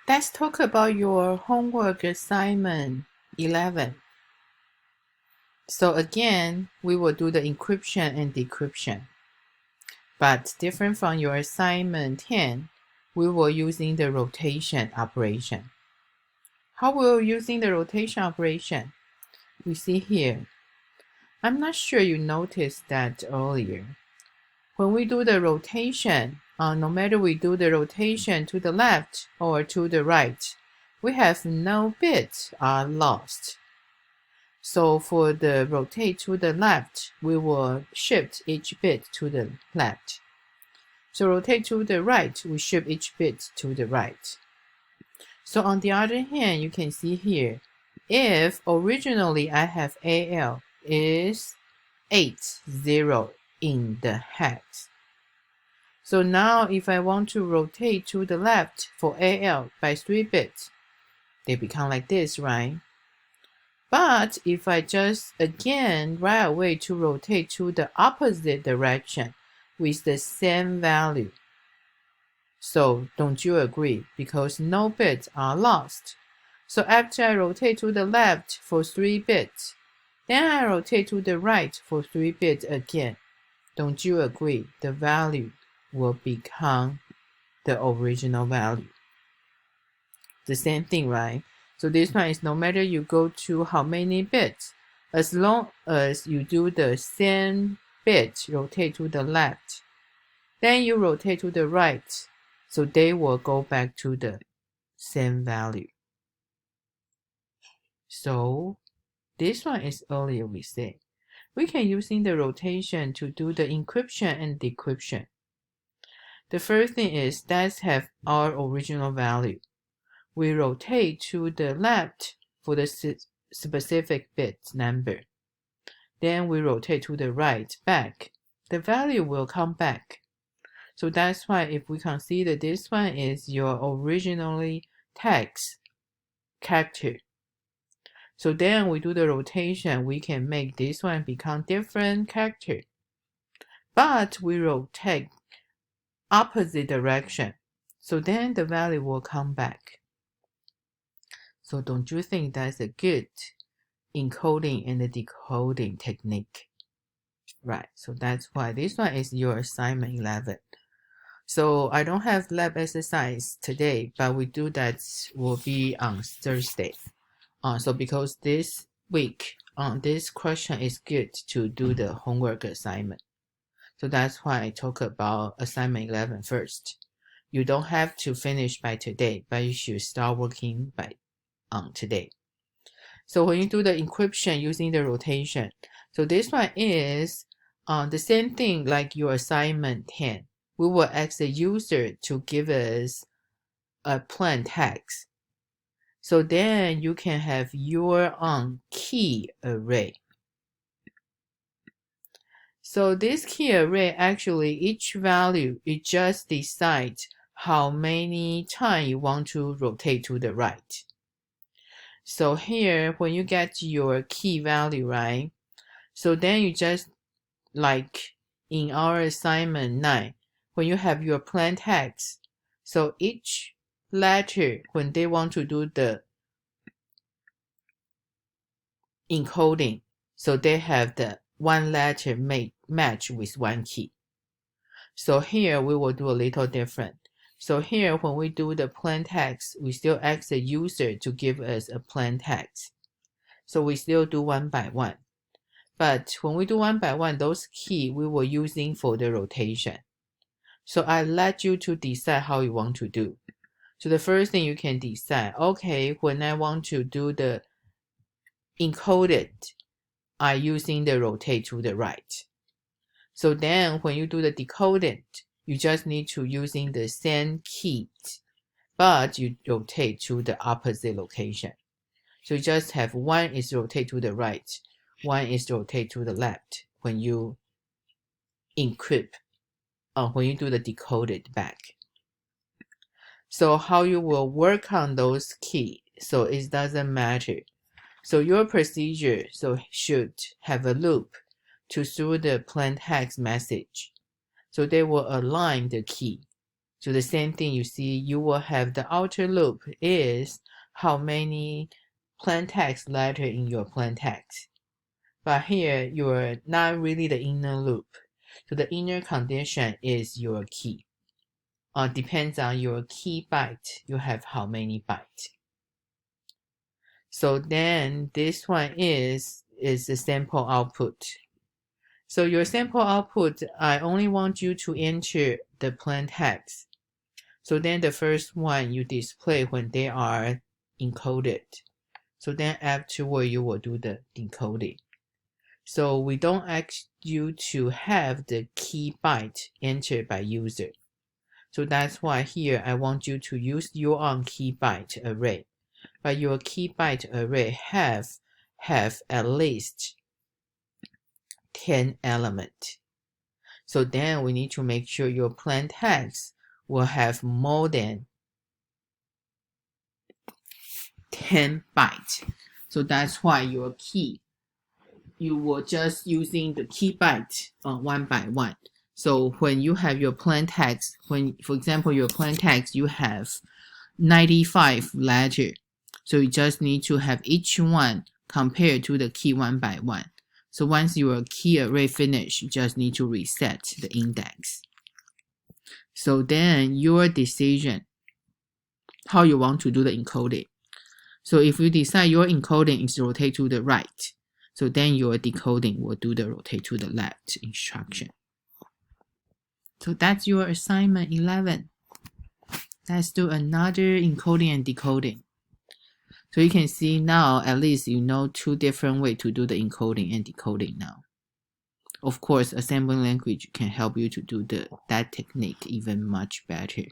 Let's talk about your homework assignment 11. So again, we will do the encryption and decryption. But different from your assignment 10, we will using the rotation operation. How will using the rotation operation? We see here. I'm not sure you noticed that earlier. When we do the rotation, no matter we do the rotation to the left or to the right, we have no bits are lost. So for the rotate to the left, we will shift each bit to the left. So rotate to the right, we shift each bit to the right. So on the other hand, you can see here, if originally I have AL is 80 in the hex. So now if I want to rotate to the left for AL by 3 bits, they become like this, right? But if I just again right away to rotate to the opposite direction with the same value. So don't you agree? Because no bits are lost. So after I rotate to the left for 3 bits, then I rotate to the right for 3 bits again. Don't you agree? The value will become the original value. The same thing, right? So this one is no matter you go to how many bits, as long as you do the same bit rotate to the left, then you rotate to the right, so they will go back to the same value. So this one is earlier we said. We can using the rotation to do the encryption and decryption. The first thing is let's have our original value. We rotate to the left for the specific bit number. Then we rotate to the right back. The value will come back. So that's why if we consider this one is your originally text character. So then we do the rotation, we can make this one become different character. But we rotate opposite direction. So then the value will come back. So don't you think that's a good encoding and decoding technique? Right, so that's why this one is your assignment 11. So I don't have lab exercise today, but we do that will be on Thursday. So because this week, this question is good to do the homework assignment. So that's why I talk about assignment 11 first. You don't have to finish by today, but you should start working by today. So when you do the encryption using the rotation, so this one is the same thing like your assignment 10. We will ask the user to give us a plain text. So then you can have your own key array. So this key array actually each value, it just decides how many times you want to rotate to the right. So here, when you get your key value, right? So then you just, like in our assignment 9, when you have your plain text, so each letter, when they want to do the encoding, so they have the one letter match with one key. So here we will do a little different. So here, when we do the plain text, we still ask the user to give us a plain text. So we still do one by one. But when we do one by one, those keys we were using for the rotation. So I let you to decide how you want to do. So the first thing you can decide, okay, when I want to do the encoded, I using the rotate to the right. So then when you do the decoded, you just need to using the same keys, but you rotate to the opposite location. So you just have one is rotate to the right, one is rotate to the left when you encrypt, when you do the decoded back. So how you will work on those keys, so it doesn't matter. So your procedure should have a loop to through the plain text message. So they will align the key. So the same thing, you see, you will have the outer loop is how many plain text letter in your plain text. But here, you're not really the inner loop. So the inner condition is your key. Depends on your key byte, you have how many bytes. So then this one is the sample output. So your sample output, I only want you to enter the plain text. So then the first one you display when they are encoded. So then afterward you will do the decoding. So we don't ask you to have the key byte entered by user. So that's why here I want you to use your own key byte array. But your key byte array have at least 10 elements. So then we need to make sure your plain text will have more than 10 bytes. So that's why your key, you will just using the key byte one by one. So when you have your plain text, when, for example, your plain text, you have 95 letters. So you just need to have each one compared to the key one by one. So once your key array finished, you just need to reset the index. So then your decision, how you want to do the encoding. So if you decide your encoding is rotate to the right, so then your decoding will do the rotate to the left instruction. So that's your assignment 11. Let's do another encoding and decoding. So you can see now, at least you know two different ways to do the encoding and decoding now. Of course, assembly language can help you to do that technique even much better.